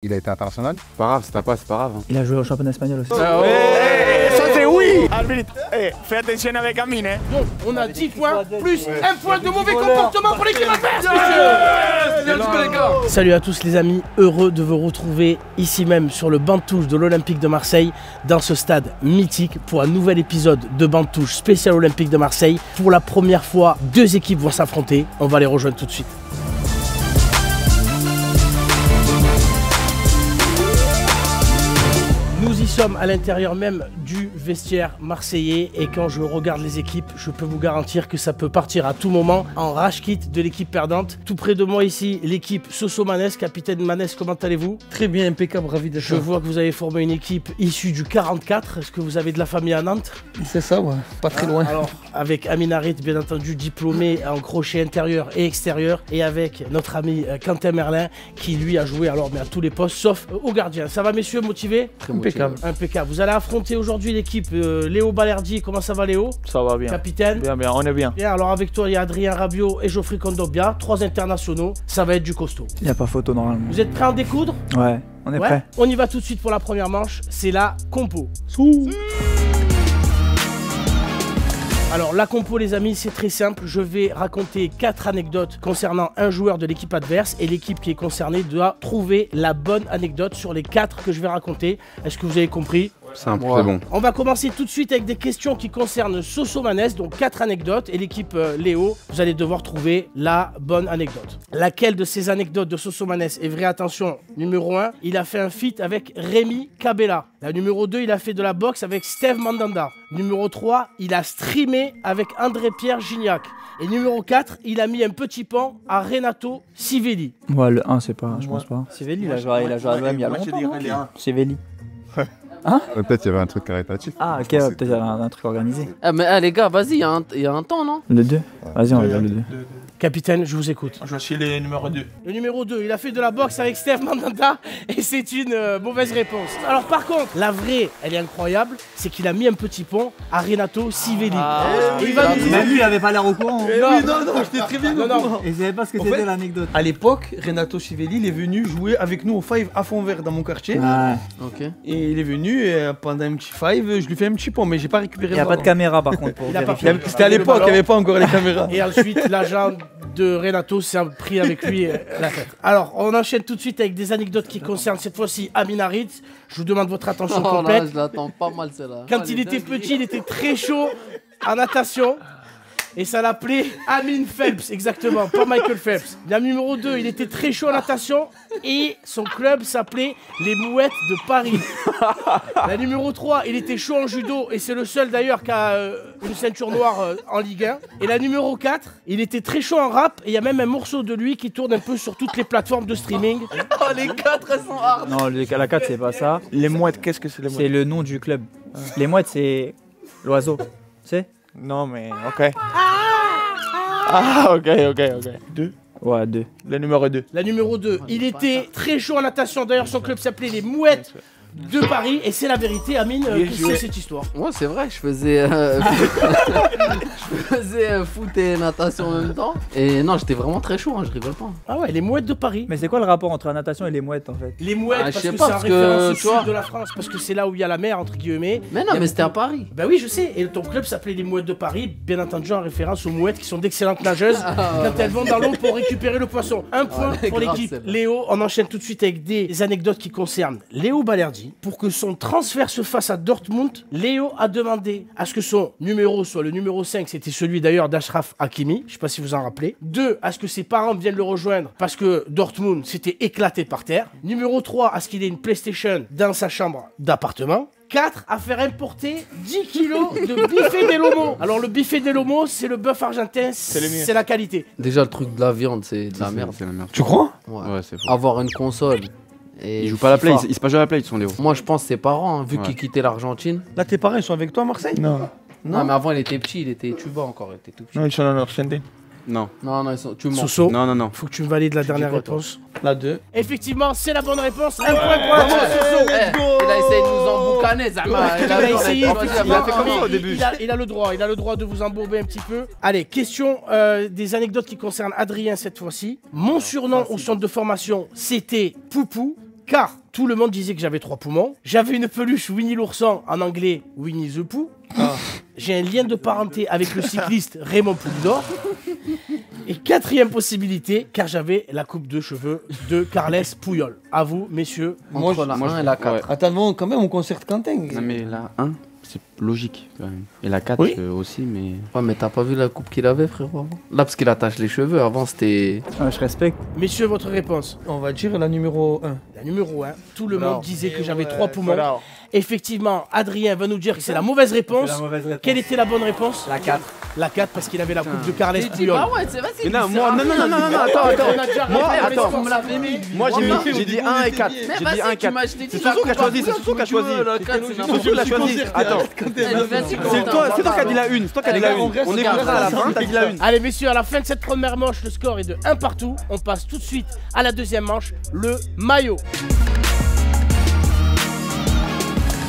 Il a été international. C'est pas grave, c'est pas grave. Hein. Il a joué au championnat espagnol aussi. Ça c'est oui. Arbitre, fais attention avec Amine. Donc on a 10 points plus 1 point de mauvais comportement pour l'équipe adverse. Salut à tous les amis, heureux de vous retrouver ici même sur le banc de touche de l'Olympique de Marseille, dans ce stade mythique pour un nouvel épisode de banc de touche spécial Olympique de Marseille. Pour la première fois, deux équipes vont s'affronter, on va les rejoindre tout de suite. Nous y sommes à l'intérieur même du vestiaire marseillais et quand je regarde les équipes, je peux vous garantir que ça peut partir à tout moment en rage kit de l'équipe perdante. Tout près de moi ici, l'équipe Soso Manès. Capitaine Manès, comment allez-vous? Très bien, impeccable, ravi d'être Je vois que vous avez formé une équipe issue du 44. Est-ce que vous avez de la famille à Nantes? C'est ça, ouais, pas très loin. Alors, avec Amine Harit, bien entendu, diplômé en crochet intérieur et extérieur, et avec notre ami Quentin Merlin, qui lui a joué alors mais à tous les postes, sauf au gardien. Ça va messieurs, motivés? Très impeccable. Impeccable. Vous allez affronter aujourd'hui l'équipe Léo Balerdi. Comment ça va Léo? Ça va bien. Capitaine? Bien, on est bien. Bien, alors avec toi il y a Adrien Rabiot et Geoffrey Kondogbia, 3 internationaux, ça va être du costaud. Il n'y a pas photo normalement. Vous êtes prêts à en découdre? Ouais, on est prêt. On y va tout de suite pour la première manche, c'est la compo. Alors la compo les amis, c'est très simple, je vais raconter 4 anecdotes concernant un joueur de l'équipe adverse et l'équipe qui est concernée doit trouver la bonne anecdote sur les 4 que je vais raconter. Est-ce que vous avez compris? Simple, c'est bon. On va commencer tout de suite avec des questions qui concernent Soso Manès, donc 4 anecdotes et l'équipe Léo, vous allez devoir trouver la bonne anecdote. Laquelle de ces anecdotes de Soso Manès est vraie? Attention, numéro 1, il a fait un feat avec Rémi Cabella. La numéro 2, il a fait de la boxe avec Steve Mandanda. Numéro 3, il a streamé avec André-Pierre Gignac. Et numéro 4, il a mis un petit pan à Renato Sivelli. Ouais, le 1, c'est pas, je pense pas. Sivelli, il a joué à l'OM il y a longtemps. Sivelli. Hein? Peut-être il y avait un truc caritatif. Ah, ok, peut-être il y a un truc organisé. Ah, mais les gars, vas-y, il y a un temps, non? Le 2. Vas-y, on va dire le 2. Capitaine, je vous écoute. Je suis le numéro 2. Le numéro 2, il a fait de la boxe avec Steve Mandanda et c'est une mauvaise réponse. Alors par contre, la vraie, elle est incroyable, c'est qu'il a mis un petit pont à Renato Sivelli. Et il va nous dire... Même lui, il avait pas l'air au courant. Non, j'étais très bien au courant. Et vous savez pas ce que c'était l'anecdote. À l'époque, Renato Sivelli, il est venu jouer avec nous au Five à Fond-Vert dans mon quartier. Ouais. Ok. Et il est venu et pendant un petit Five, je lui fais un petit pont, mais j'ai pas récupéré Il n'y a le pas de ballon. caméra par contre pour Il a pas vérifier. fait. C'était à l'époque, il n'y avait pas encore les caméras. Et ensuite, l'agent de Renato s'est pris avec lui la tête. Alors, on enchaîne tout de suite avec des anecdotes qui concernent cette fois-ci Amine Harit. Je vous demande votre attention Oh là, complète. je l'attends pas mal celle-là. Quand il était petit, il était très chaud en natation. Et ça l'appelait Amine Phelps, exactement, pas Michael Phelps. La numéro 2, il était très chaud en natation et son club s'appelait les Mouettes de Paris. La numéro 3, il était chaud en judo et c'est le seul d'ailleurs qui a une ceinture noire en Ligue 1. Et la numéro 4, il était très chaud en rap et il y a même un morceau de lui qui tourne un peu sur toutes les plateformes de streaming. Oh, les 4 elles sont hard. Non, la 4, c'est pas ça. Les mouettes, qu'est-ce que c'est les mouettes? C'est le nom du club. Les mouettes, c'est l'oiseau. Tu sais? Non, mais ok. Ah, ok. 2. Ouais, 2. Le numéro 2. La numéro 2, il était très chaud en natation. D'ailleurs, son club s'appelait les Mouettes de Paris. Et c'est la vérité, Amine, que c'est cette histoire. Ouais, c'est vrai, je faisais foot et natation en même temps. Et non, j'étais vraiment très chaud, hein, je rigole pas. Ah ouais, les Mouettes de Paris. Mais c'est quoi le rapport entre la natation et les mouettes en fait? Les Mouettes, Ah, je parce sais que pas, c'est en parce que, référence au tu vois. sud de la France, parce que c'est là où il y a la mer, entre guillemets. Mais Il non, y a mais c'était à beaucoup- Paris. Bah oui, je sais. Et ton club s'appelait les Mouettes de Paris, bien entendu en référence aux mouettes qui sont d'excellentes nageuses quand elles vont dans l'eau pour récupérer le poisson. Un point elle est pour grave, l'équipe celle-là. Léo. On enchaîne tout de suite avec des anecdotes qui concernent Léo Balerdi. Pour que son transfert se fasse à Dortmund, Léo a demandé à ce que son numéro soit le numéro 5, c'était celui d'ailleurs d'Achraf Hakimi, je sais pas si vous en rappelez. 2, à ce que ses parents viennent le rejoindre parce que Dortmund s'était éclaté par terre. Numéro 3, à ce qu'il ait une PlayStation dans sa chambre d'appartement. 4, à faire importer 10 kilos de bife des lomos. Alors le bife des lomos, c'est le bœuf argentin, c'est la qualité. Déjà, le truc de la viande, c'est de la merde. C'est la merde. Tu crois? Ouais, c'est faux. Avoir une console. Et Il joue pas à la play, FIFA. il se passe jamais à la play, ils sont Léo. Moi, je pense que ses parents, hein, vu Ouais. qu'il quittait l'Argentine. Là, tes parents, ils sont avec toi à Marseille? Non. Non, mais avant, il était petit, il était tuba encore, il était tout petit. Non, ils sont en Argentine. Non. Non, ils sont. Tu mens. Soso, Non. faut que tu me valides la dernière quoi, toi? réponse. La 2. Effectivement, c'est la bonne réponse. Un point pour la Soso. Il a essayé de nous emboucaner, Zama. Il a essayé, Il a fait effectivement, comment mais il a le droit de vous embourber un petit peu. Allez, question des anecdotes qui concernent Adrien cette fois-ci. Mon surnom au centre de formation, c'était Poupou. car tout le monde disait que j'avais 3 poumons. J'avais une peluche Winnie l'ourson, en anglais Winnie the Pooh. J'ai un lien de parenté avec le cycliste Raymond Poulidor. Et 4e possibilité, car j'avais la coupe de cheveux de Carles Puyol. À vous, messieurs. Moi, Entre la 1 et la 4. Attends, bon, quand même, on concerte Quentin. Non, mais la 1, c'est logique quand même. Et la 4 Oui. aussi, mais. Ouais, mais t'as pas vu la coupe qu'il avait, frérot, avant? Là, parce qu'il attache les cheveux. Avant, c'était. Je respecte. Messieurs, votre réponse. On va dire la numéro 1. La numéro 1. Tout le Non. monde disait que j'avais 3 poumons. Voilà. Effectivement, Adrien va nous dire que c'est la mauvaise réponse. Quelle était la bonne réponse? La 4. La 4, parce qu'il avait la coupe de Carles Puyol. Bah ouais, c'est vas-y. Mais non, moi, non, attends. On a déjà Moi, réglé les attends. scores. On me l'avait mis. Moi, Non, j'ai dit 1 et 4. Mais J'ai dit 1 vas-y, et tu 4. m'as je t'ai dit C'est la Soso qui a coupe choisi, à c'est Soso qui a choisi. La 4, c'est C'est Soso qui l'a choisi. Attends. C'est toi qui as dit la 1. C'est toi qui as dit la 1. On écoutera à la fin, t'as dit la 1. Allez messieurs, à la fin de cette première manche, le score est de 1 partout. On passe tout de suite à la deuxième manche, le maillot.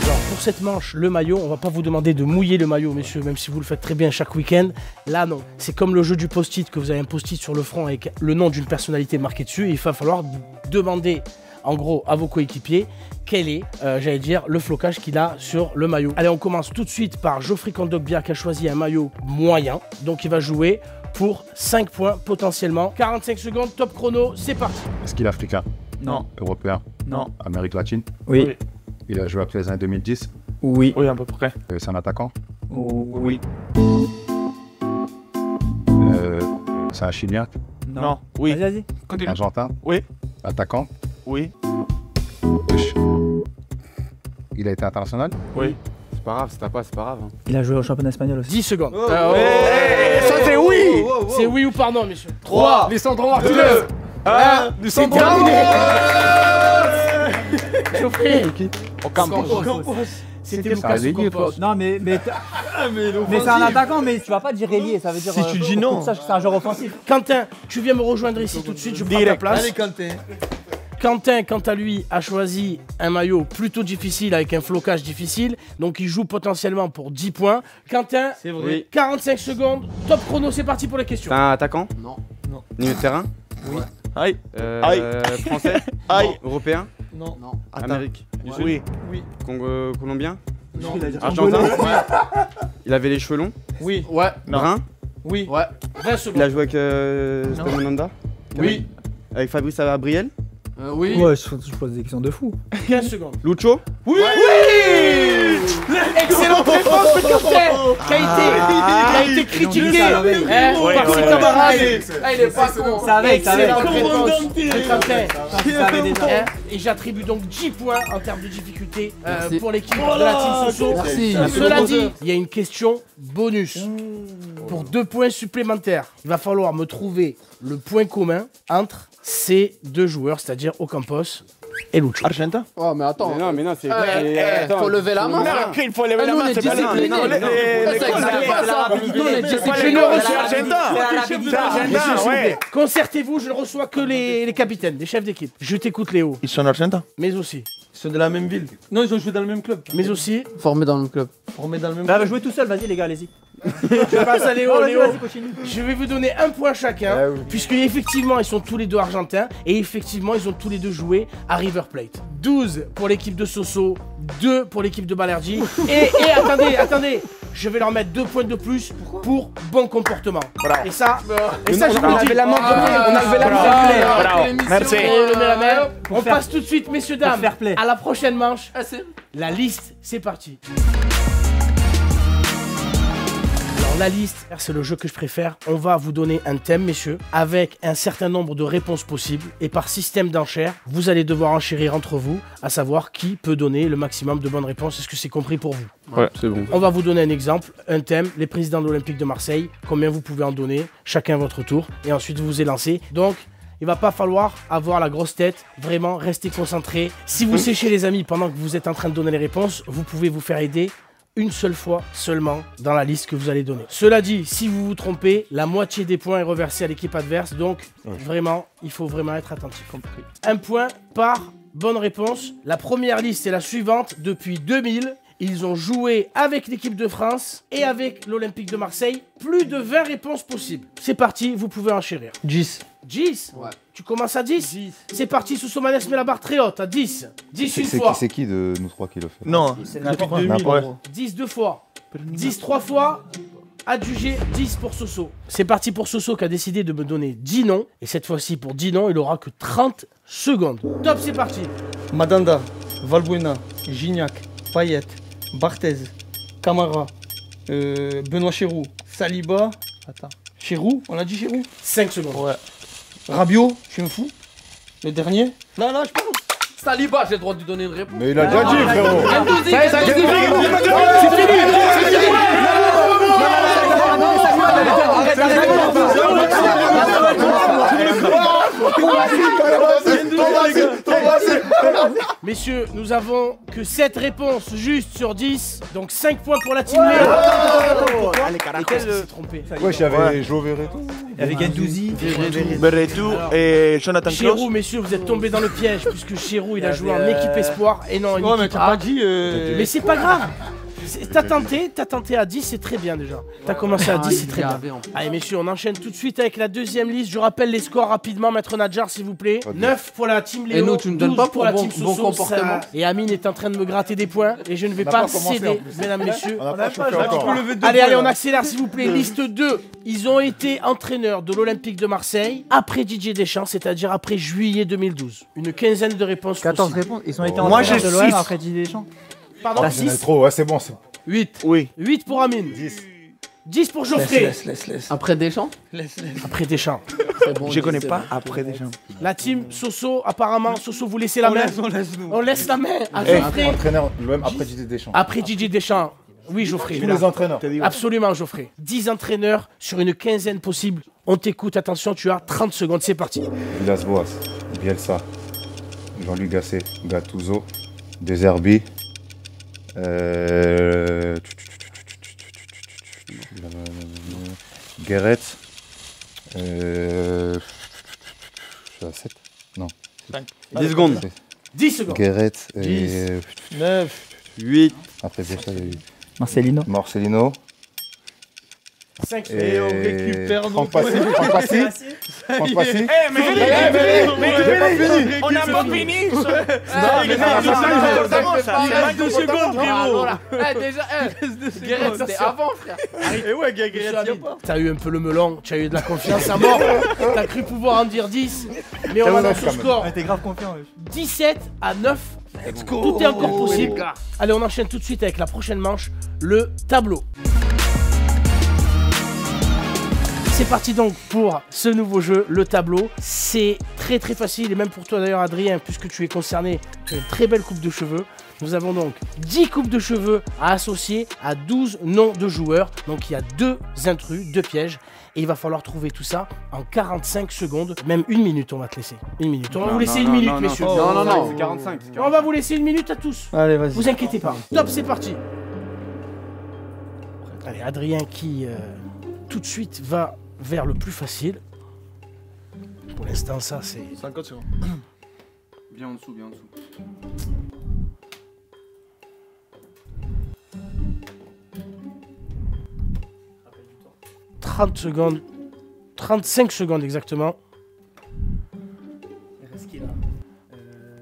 Alors pour cette manche, le maillot, on va pas vous demander de mouiller le maillot messieurs, même si vous le faites très bien chaque week-end. Là non, c'est comme le jeu du post-it, que vous avez un post-it sur le front avec le nom d'une personnalité marqué dessus. Et il va falloir demander en gros à vos coéquipiers quel est, j'allais dire, le flocage qu'il a sur le maillot. Allez, on commence tout de suite par Geoffrey Kondogbia qui a choisi un maillot moyen. Donc il va jouer pour 5 points potentiellement. 45 secondes, top chrono, c'est parti. Est-ce qu'il est africain? Non. Européen? Non. Amérique latine? Oui. Il a joué avec les années 2010? Oui. Oui, à peu près. C'est un attaquant? Oui. C'est un Chilien? Non. Oui. Vas-y. Continue. Argentin? Oui. Attaquant? Oui. Wesh. Il a été international? Oui. C'est pas grave, c'est pas grave. Il a joué au championnat espagnol aussi. 10 secondes. Ça, c'est oui. C'est oui ou pardon, messieurs. 3. Lisandro Martinez. 1. Du C'est centre. terminé. Geoffrey. Ocampos. C'était Ça a Lucas aligné, Ocampos. Non, mais c'est un attaquant, mais tu vas pas dire ailier, ça veut dire. Si tu dis non. Sache que c'est un joueur offensif. Quentin, tu viens me rejoindre ici tout de suite, je prends ta Direct. place. Allez, Quentin. Quentin, quant à lui, a choisi un maillot plutôt difficile avec un flocage difficile. Donc il joue potentiellement pour 10 points. Quentin, C'est vrai. Oui. 45 secondes. Top chrono, c'est parti pour les questions. T'es un attaquant? Non. Milieu de terrain? Aïe. Aïe. Français? Aïe. Européen? Non. Non. Amérique du Sud? Oui. Colombien? Non. Argentin? Il avait les cheveux longs? Oui. Ouais. Brun? Oui. Ouais. 20 Il secondes. a joué avec Spenonanda? Oui. Avec Fabrice Abriel? Oui. Ouais, je pose des questions de fou. 15 secondes. Lucho? Excellente réponse de Quentin, qui a été critiqué Ouais, par ses ouais. camarades. Ah, il est pas con. Ça avait, ça avait. Excellente réponse de Quentin. Ça avait déjà. Et j'attribue donc 10 points en termes de difficulté Merci. pour l'équipe de la team Soso. Merci. Cela dit, il y a une question bonus pour 2 points supplémentaires. Il va falloir me trouver le point commun entre ces deux joueurs, c'est-à-dire Ocampos et Lucho. Argentin. Oh, mais attends. Mais non, c'est. Faut lever la main. Non, frère. il faut lever la Nous, on main. est C'est pas disciplinés. non, non, non. Ça existe pas, ça. Nous, on est disciplinés. généreux, C'est Argentin. C'est Argentin, ouais. Concertez-vous, je ne reçois que les capitaines, les chefs d'équipe. Je t'écoute Léo, Ils sont argentins. mais aussi, Ils sont de la même ville. Non, ils ont joué dans le même club. mais aussi. Formé dans le club. Formés dans le même Bah, club. va jouer tout seul, vas-y les gars, allez-y. Je passe à Léo, Vas-y, Léo. vas-y, continue. Je vais vous donner un point chacun, puisque effectivement ils sont tous les deux argentins et effectivement ils ont tous les deux joué à River Plate. 12 pour l'équipe de Soso, 2 pour l'équipe de Balerdi. Et attendez, je vais leur mettre 2 points de plus pour bon comportement. Bravo. Et ça, je On vous a le dis. levé la main premier, on a levé la main. Bravo. Bravo. Merci. Et le met la main. On faire- passe tout de suite, messieurs, dames, fair play. à la prochaine manche. Ah, c'est. La liste, c'est parti. Alors la liste, c'est le jeu que je préfère. On va vous donner un thème, messieurs, avec un certain nombre de réponses possibles. Et par système d'enchères, vous allez devoir enchérir entre vous, à savoir qui peut donner le maximum de bonnes réponses. Est-ce que c'est compris pour vous? Ouais, c'est bon. On va vous donner un exemple, un thème, les présidents de l'Olympique de Marseille. Combien vous pouvez en donner, chacun votre tour. Et ensuite, vous vous élancez. Donc, il va pas falloir avoir la grosse tête, vraiment rester concentré. Si vous séchez les amis pendant que vous êtes en train de donner les réponses, vous pouvez vous faire aider une seule fois seulement dans la liste que vous allez donner. Cela dit, si vous vous trompez, la moitié des points est reversée à l'équipe adverse, donc vraiment, il faut vraiment être attentif. Un point par bonne réponse. La première liste est la suivante. Depuis 2000, Ils ont joué avec l'équipe de France et avec l'Olympique de Marseille. Plus de 20 réponses possibles. C'est parti, vous pouvez enchérir. 10. 10 Ouais. Tu commences à 10, C'est parti, Sosomanes met la barre très haute à 10. 10 une fois. C'est qui de nous trois qui le fait? Non, C'est depuis n'importe 2000. quoi. Ouais. 10 deux fois. 10 trois fois. Adjugé 10 pour Soso. C'est parti pour Soso qui a décidé de me donner 10 noms. Et cette fois-ci, pour 10 noms, il aura que 30 secondes. Top, c'est parti. Madanda, Valbuena, Gignac, Payet, Barthez, Camara, Benoît Chéroux, Saliba. Attends. Chéroux, on l'a dit Chéroux? 5 secondes. Ouais. Rabiot, je suis un fou. Le dernier? Là, je parle. Saliba, j'ai le droit de lui donner une réponse. Mais il a déjà dit, frérot. Messieurs, nous avons que 7 réponses justes sur 10. Donc 5 points pour la team Léo. Qu'est-ce qui s'est trompé? Ouais, j'avais joué au Verretou. Avec Gendouzi. Berretou et Jonathan Chéroux, Klaus. messieurs, vous êtes tombés dans le piège puisque Chéroux, il a joué en équipe espoir et non en Ouais, mais équipe t'as A. pas dit. Mais c'est pas grave. T'as tenté à 10, c'est très bien déjà. T'as commencé à 10, c'est très bien. Allez messieurs, on enchaîne tout de suite avec la deuxième liste. Je rappelle les scores rapidement, Maître Nadjar s'il vous plaît. 9 pour la team Léo, Et nous, tu me donnes 12 pas pour pour la bon- team bon Soso, comportement. ça- Et Amine est en train de me gratter des points et je ne vais On n'a pas pas commencé, en céder, plus. mesdames, messieurs. On a pas chauffé encore. Allez, on accélère s'il vous plaît. Liste 2. Ils ont été entraîneurs de l'Olympique de Marseille après Didier Deschamps, c'est-à-dire après juillet 2012. Une quinzaine de réponses 14 possibles. réponses. Ils ont été Moi, entraîneurs j'ai de l'OM 6. après Didier Deschamps. Pardon, Il y en a 6. trop, ouais, c'est bon. 8. Oui. 8 pour Amine. 10. 10 pour Geoffrey. Laisse. Après Deschamps. Après Deschamps. C'est bon, Je connais c'est pas bon. après déjà. La team Soso, apparemment, Soso, vous laissez la main. On laisse la main à Geoffrey. Entraîneur de l'OM après Didier Deschamps. Après Didier Deschamps. Oui, Geoffrey. Tous les entraîneurs. Absolument, Geoffrey. 10 entraîneurs sur une quinzaine possible. On t'écoute, attention, tu as 30 secondes, c'est parti. Villas-Boas, Bielsa, Jean-Luc Gasset, Gattuso, Deserbi, Guéret, je suis à 7. Non. 10 secondes. 10 secondes. Guéret, 9. 8. après Bielsa, il y a eu Marcelino. Marcelino. 5 Et on récupère Franck Passy. Franck Passy. Franck Passy. On n'a pas fini. Déjà, Guéret, c'était avant, frère. Et ouais, Gaguerre, T'as eu un peu le melon, tu as eu de la confiance à mort. T'as cru pouvoir en dire 10. Mais on annonce le score. T'es grave confiant. 17 à 9. Tout est encore possible. Allez, on enchaîne tout de suite avec la prochaine manche, le tableau. C'est parti donc pour ce nouveau jeu, le tableau. C'est très facile et même pour toi d'ailleurs Adrien, puisque tu es concerné, tu as une très belle coupe de cheveux. Nous avons donc 10 coupes de cheveux à associer à 12 noms de joueurs. Donc il y a 2 intrus, 2 pièges. Et il va falloir trouver tout ça en 45 secondes, même 1 minute on va te laisser. 1 minute. On va vous laisser 1 minute messieurs. Non. C'est 45. On va vous laisser 1 minute à tous. Allez, vas-y. Vous inquiétez pas. Top, c'est parti. Allez, Adrien qui tout de suite va vers le plus facile. Pour l'instant, ça c'est... 50 secondes. Bien en dessous, bien en dessous. 30 secondes. 35 secondes exactement.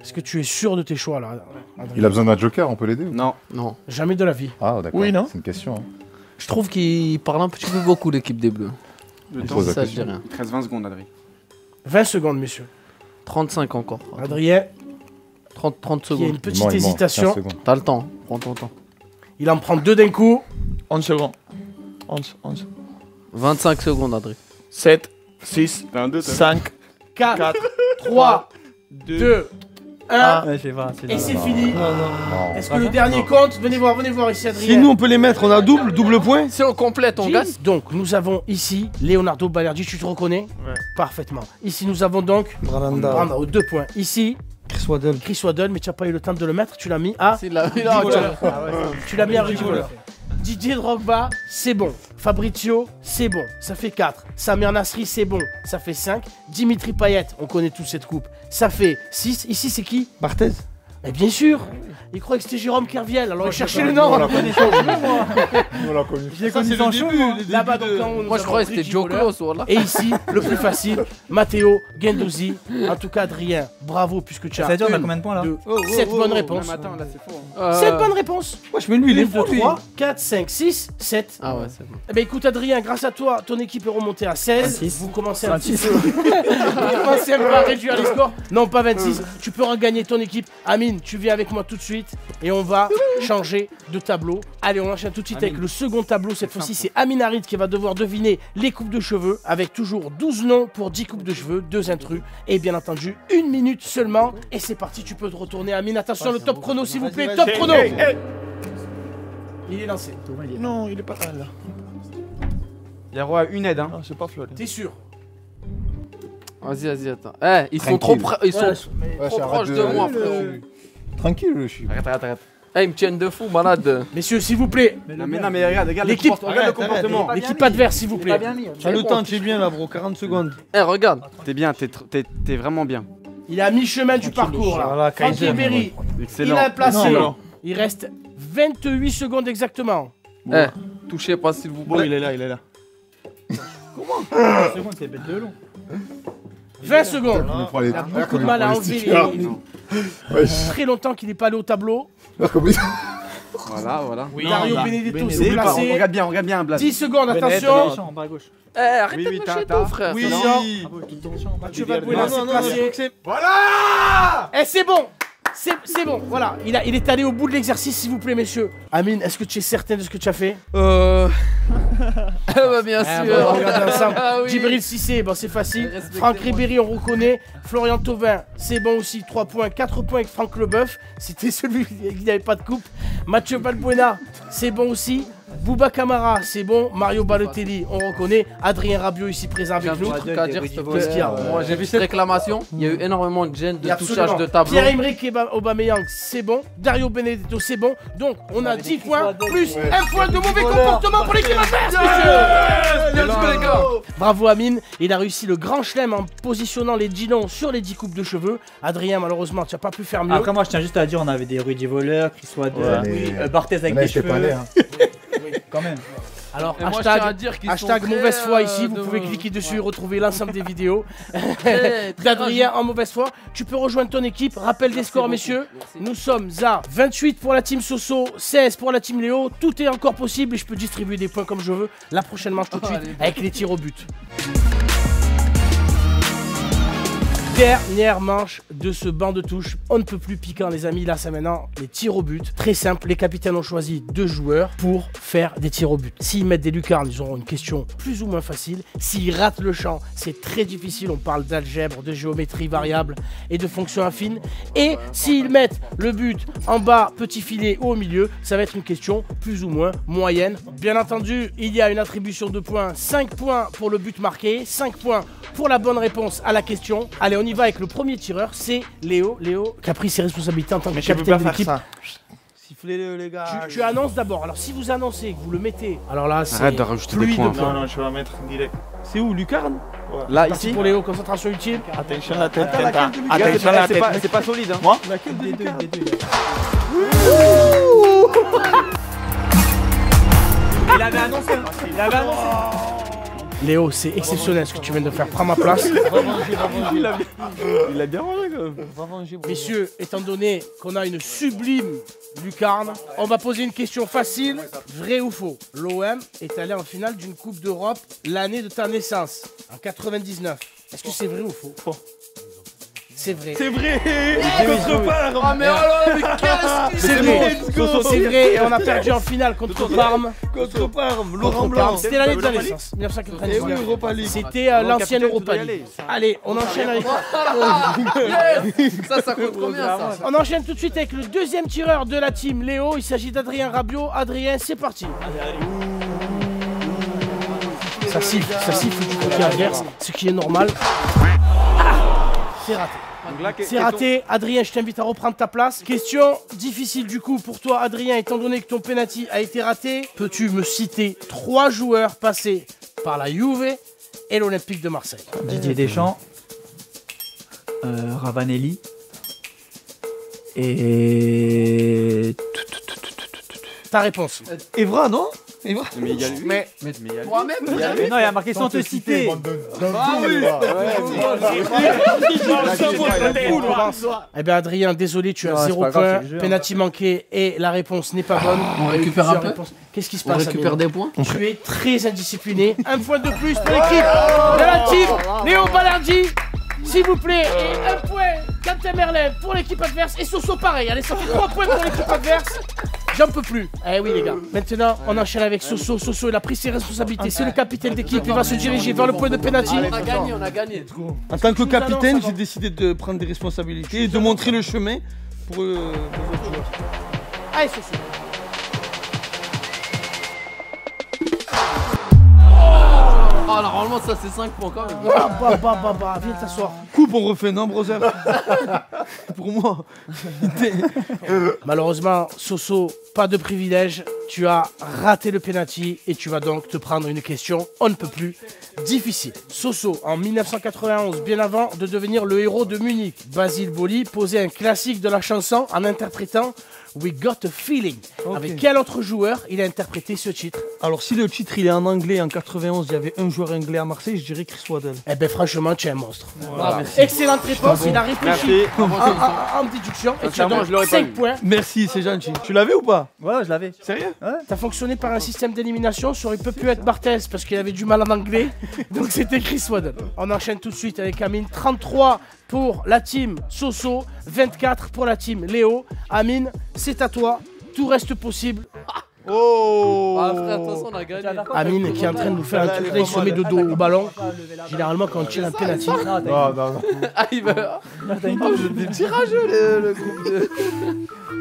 Est-ce que tu es sûr de tes choix là, Adrien? Il a besoin d'un joker, on peut l'aider ou... Non. Non. Jamais de la vie. Ah, d'accord. Oui, non. C'est une question. Hein. Je trouve qu'il parle un petit peu beaucoup, l'équipe des Bleus. Le Il temps, pose la Ça, je dis question. rien. 13-20 secondes, Adrien. 20 secondes, messieurs. 35 encore. Adrien, 30 qui a une secondes. petite Il ment, 15 hésitation. secondes. T'as le temps. Prends ton temps. Il en prend 2 d'un coup. 11 secondes. 11. 25 secondes, Adrien. 7, 6, T'as un 2, 5, 4, 4, 3, 2, 1. Ouais, je sais pas. Et c'est fini. Non. Non. Est-ce que le dernier compte? Venez voir ici, Adrien. Si nous on peut les mettre, on a double point. Si on complète, on Gilles. gagne. Donc, nous avons ici Leonardo Balerdi, tu te reconnais? Ouais. Parfaitement. Ici, nous avons donc Branda. Brandao, 2 points. Ici, Chris Waddle. Chris Waddle, mais tu n'as pas eu le temps de le mettre, tu l'as mis à... C'est la... Tu l'as mis à Rudy Voller. Didier Drogba, c'est bon. Fabrizio, c'est bon. Ça fait 4. Samir Nasri, c'est bon. Ça fait 5. Dimitri Payet, on connaît tous cette coupe. Ça fait 6. Ici, c'est qui? Barthez. Mais bien sûr. Il croyait que c'était Jérôme Kerviel, alors il cherchait le nom. On l'a connu. On l'a connu. Ça, c'est le début. Là-bas, donc, quand Moi, je croyais que c'était Joe Close, voilà. Et ici, le plus facile, Matteo Guendouzi. En tout cas, Adrien, bravo, puisque tu as Ça veut dire on a une, combien de points là? 7 bonnes réponses. Attends, là c'est faux. 7 bonnes réponses. Wesh, mais lui, il est 2, fou, lui. 3, 4, 5, 6, 7. Ah ouais, c'est bon. Eh ben écoute Adrien, grâce à toi, ton équipe est remontée à 16. 26. Vous commencez un petit peu. Vous commencez un peu à réduire les scores. Non, pas 26. Tu peux regagner ton équipe. Amine, tu viens avec moi tout de suite et on va changer de tableau. Allez, on enchaîne tout de suite avec le second tableau. Cette fois-ci, c'est Amine Harid qui va devoir deviner les coupes de cheveux avec toujours 12 noms pour 10 coupes de cheveux, 2 intrus et bien entendu 1 minute seulement. Et c'est parti, tu peux te retourner Amine. Attention, le top chrono s'il vous plaît. Top chrono. Il est lancé. Non, il est pas là. Il y aura une aide, hein. Non, c'est pas Flo. T'es sûr? Vas-y, attends. Eh, ils sont trop ils sont trop proches de moi, frérot. Tranquille, le chien. Arrête. Eh, ils me tiennent de fou, malade. Messieurs, s'il vous plaît. Non, mais regarde L'équipe- regarde le comportement. L'équipe adverse, s'il vous plaît. T'as le temps, tu es bien là, bro. 40 secondes. Eh, regarde. T'es bien, t'es vraiment bien. Il est à mi-chemin du parcours là. Voilà, Franck Kaiser. Ribéry, il Excellent. a placé. Non. Il reste 28 secondes exactement. Eh, touchez pas, s'il vous Bon, plaît. il est là. Seconde, c'est bête de long. 20 secondes. Il prend les Il a beaucoup de mal à enlever très longtemps qu'il n'est pas allé au tableau. Voilà. Dario Benedetto s'est placé. Regarde bien, Blas. 10 secondes, attention. En bas à gauche. Eh, arrête de Oui, me t'as- chier t'as- tout, frère. Oui. Mathieu Valbuena s'est Non, placé. c'est... Eh, c'est bon. C'est bon, voilà. Il est allé au bout de l'exercice, s'il vous plaît, messieurs. Amine, est-ce que tu es certain de ce que tu as fait? Bah, bien Ah, sûr. bon, on va regarder ensemble. Ah oui. Djibril Cissé, bon, c'est facile. Respectez-moi. Franck Ribéry, on reconnaît. Florian Thauvin, c'est bon aussi. 3 points, 4 points avec Franck Leboeuf. C'était celui qui n'avait pas de coupe. Mathieu Valbuena, c'est bon aussi. Bouba Camara, c'est bon. Mario Balotelli, on reconnaît. Adrien Rabiot, ici présent J'ai un avec nous. petit truc à dire, s'il te plaît. Qu'est-ce qu'il y a Moi, j'ai vu cette réclamation. Il y a eu énormément de gêne, de touchage de tableau. Pierre-Emerick Aubameyang, c'est bon. Dario Benedetto, c'est bon. Donc, on a 10 points plus 1 point de mauvais comportement pour l'équipe adverse, messieurs. Let's go, les gars. Bravo Amine, il a réussi le grand chelem en positionnant les 10 noms sur les 10 coupes de cheveux. Adrien, malheureusement, tu n'as pas pu faire mieux. Après, moi, je tiens juste à dire, on avait des Rudy voleurs, Chris Waddle, mais- Barthez avec Là, des j'étais cheveux. pas allé, hein. Quand même. Alors, Et moi, je tiens à hashtag, dire qu'ils hashtag sont très, mauvaise foi ici, vous de- pouvez cliquer dessus et retrouver l'ensemble des vidéos Très d'Adrien en mauvaise foi. Tu peux rejoindre ton équipe, rappel des scores, messieurs. Nous sommes à 28 pour la team Soso, 16 pour la team Léo. Tout est encore possible et je peux distribuer des points comme je veux. La prochaine manche tout de suite Allez. avec les tirs au but. Dernière manche de ce banc de touche. On ne peut plus piquant, les amis. Là, c'est maintenant les tirs au but. Très simple. Les capitaines ont choisi 2 joueurs pour faire des tirs au but. S'ils mettent des lucarnes, ils auront une question plus ou moins facile. S'ils ratent le champ, c'est très difficile. On parle d'algèbre, de géométrie variable et de fonctions affines. Et s'ils mettent le but en bas, petit filet ou au milieu, ça va être une question plus ou moins moyenne. Bien entendu, il y a une attribution de points. 5 points pour le but marqué, 5 points pour la bonne réponse à la question. Allez, on y va avec le premier tireur, c'est Léo. Léo qui a pris ses responsabilités en tant que Mais je peux capitaine pas de faire l'équipe. ça. Sifflez-le, les gars. Tu annonces d'abord. Alors si vous annoncez que vous le mettez, alors là c'est Arrête de rajouter des pluie de points. points. Non, je vais la mettre direct. C'est où, Lucarne? Là, Parti ici. pour Léo, concentration utile. Attention la tête, Regarde, attention la tête. c'est pas solide, hein. Moi? Laquelle des deux, des deux. Il avait annoncé. Il avait annoncé. Léo, c'est exceptionnel ce que tu viens de faire. Prends ma place. Il a bien mangé quand même. Va manger, bro. Messieurs, étant donné qu'on a une sublime lucarne, on va poser une question facile. Vrai ou faux? L'OM est allé en finale d'une Coupe d'Europe l'année de ta naissance, en 99. Est-ce que c'est vrai ou faux? Faux. C'est vrai. C'est vrai. Contre Parme. Ah, mais alors, mais qu'est-ce C'est que vrai. Let's go. C'est vrai et on a perdu en finale contre Parme. Contre Parme. Contre Laurent Parme. Blanc. C'était l'année de ta naissance, Et oui, 1999. Europa League. C'était l'ancienne Europa League. Allez, on enchaîne avec... Ça coûte combien, ça? On enchaîne tout de suite avec le deuxième tireur de la team, Léo. Il s'agit d'Adrien Rabiot. Adrien, c'est parti. Ça siffle du côté adverse, ce qui est normal. Ah, c'est raté. C'est raté. Adrien, je t'invite à reprendre ta place. Question difficile du coup pour toi, Adrien, étant donné que ton penalty a été raté. Peux-tu me citer 3 joueurs passés par la Juve et l'Olympique de Marseille? Didier Deschamps. Ravanelli. Et... Ta réponse. Evra, non Evra. Mais il y a lui. Mais Toi-même, Mais non, il y a marqué sans te citer. eh bien Adrien, désolé, tu as Non, c'est 0 pas grave, points, c'est le jeu, hein. penalty manqué et la réponse n'est pas bonne. On récupère un peu. Qu'est-ce qui se On passe récupère Amine des points. Tu es très indiscipliné. Un point de plus pour l'équipe de la team Léo Balerdi. S'il vous plaît, et un point, Quentin Merlin pour l'équipe adverse. Et Soso pareil, allez, ça fait 3 points pour l'équipe adverse. J'en peux plus. Eh oui les gars. Maintenant, on enchaîne avec Soso. Soso, il a pris ses responsabilités. C'est le capitaine d'équipe. Il va se diriger vers le point de penalty. On a gagné, on a gagné. En tant que capitaine, annonce j'ai décidé de prendre des responsabilités et de montrer le chemin pour les autres joueurs. Allez Soso. Ah, normalement, ça c'est 5 points quand même. Viens t'asseoir. Coupe, on refait, non, brother? Pour moi. Malheureusement, Soso, pas de privilège. Tu as raté le penalty et tu vas donc te prendre une question on ne peut plus difficile. Soso, en 1991, bien avant de devenir le héros de Munich, Basile Boli posait un classique de la chanson en interprétant We Got a Feeling. Avec quel autre joueur il a interprété ce titre? Alors, si le titre il est en anglais, en 91, il y avait un joueur anglais à Marseille, je dirais Chris Waddle. Eh ben franchement, tu es un monstre. Voilà. Excellente réponse, il a réfléchi en déduction et tu as donc 5 points. Merci, c'est gentil. Tu l'avais ou pas? Ouais, je l'avais. Sérieux? T'as fonctionné par un système d'élimination, ça aurait pu être Barthez parce qu'il avait du mal en anglais. Donc c'était Chris Waddle. On enchaîne tout de suite avec Amine. 33 pour la team Soso, 24 pour la team Léo. Amine, c'est à toi. Tout reste possible. Oh! Ah frère, de toute façon, on a gagné. Amine qui est en train de nous faire un truc là, il se met de dos au ballon. Généralement quand on tire un penalty. Non. Ah, il va. Oh, j'ai des petits rageux, le groupe de.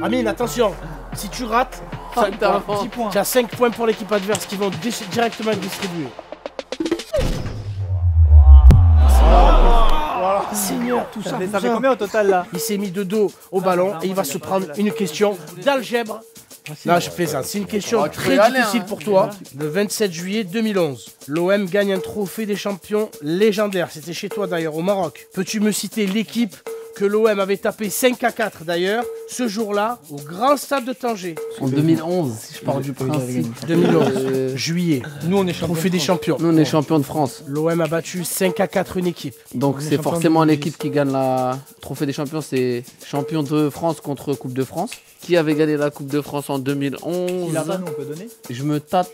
Amine, attention. Si tu rates, Ah, t'as un point. tu as 5 points pour l'équipe adverse qui vont directement être distribués. Seigneur, tout ça. Ça fait combien au total là? Il s'est mis de dos au ballon et il va se prendre une question d'algèbre. Non, je plaisante. C'est une question Oh, tu peux très y aller, difficile hein. pour toi. Le 27 juillet 2011, l'OM gagne un trophée des champions légendaire. C'était chez toi d'ailleurs, au Maroc. Peux-tu me citer l'équipe que l'OM avait tapé 5-4 d'ailleurs, ce jour-là, au grand stade de Tanger? En 2011, si je pars du principe. 2011, juillet. Nous, on est champions. Trophée des champions. Nous, on est champions de France. L'OM a battu 5-4 une équipe. Donc, c'est forcément l'équipe qui gagne la trophée des champions. C'est champion de France contre Coupe de France. Qui avait gagné la Coupe de France en 2011? Il a pas, nous, on peut donner. Je me tâte.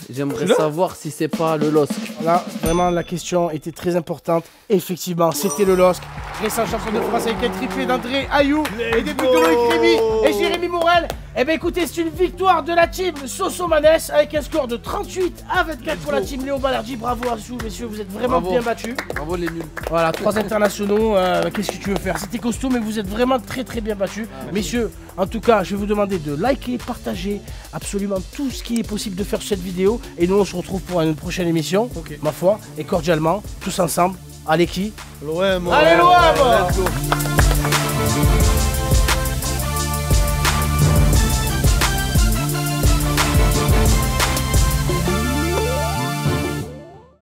J'aimerais savoir si c'est pas le LOSC. Là, vraiment, la question était très importante. Effectivement, c'était le LOSC. Récent champion de France avec un triplé d'André Ayou et des buts de Loïc Rémy et Jérémy Morel. Eh bien, écoutez, c'est une victoire de la team Soso Manès avec un score de 38-24 pour la team Léo Balerdi. Bravo à vous, messieurs, vous êtes vraiment Bravo. bien battus. Bravo les nuls. Voilà, 3 internationaux. Qu'est-ce que tu veux faire? C'était costaud, mais vous êtes vraiment très bien battus. Messieurs, en tout cas, je vais vous demander de liker, partager absolument tout ce qui est possible de faire sur cette vidéo. Et nous, on se retrouve pour une prochaine émission, ma foi, et cordialement, tous ensemble. Allez qui? L'OM. Allez l'OM!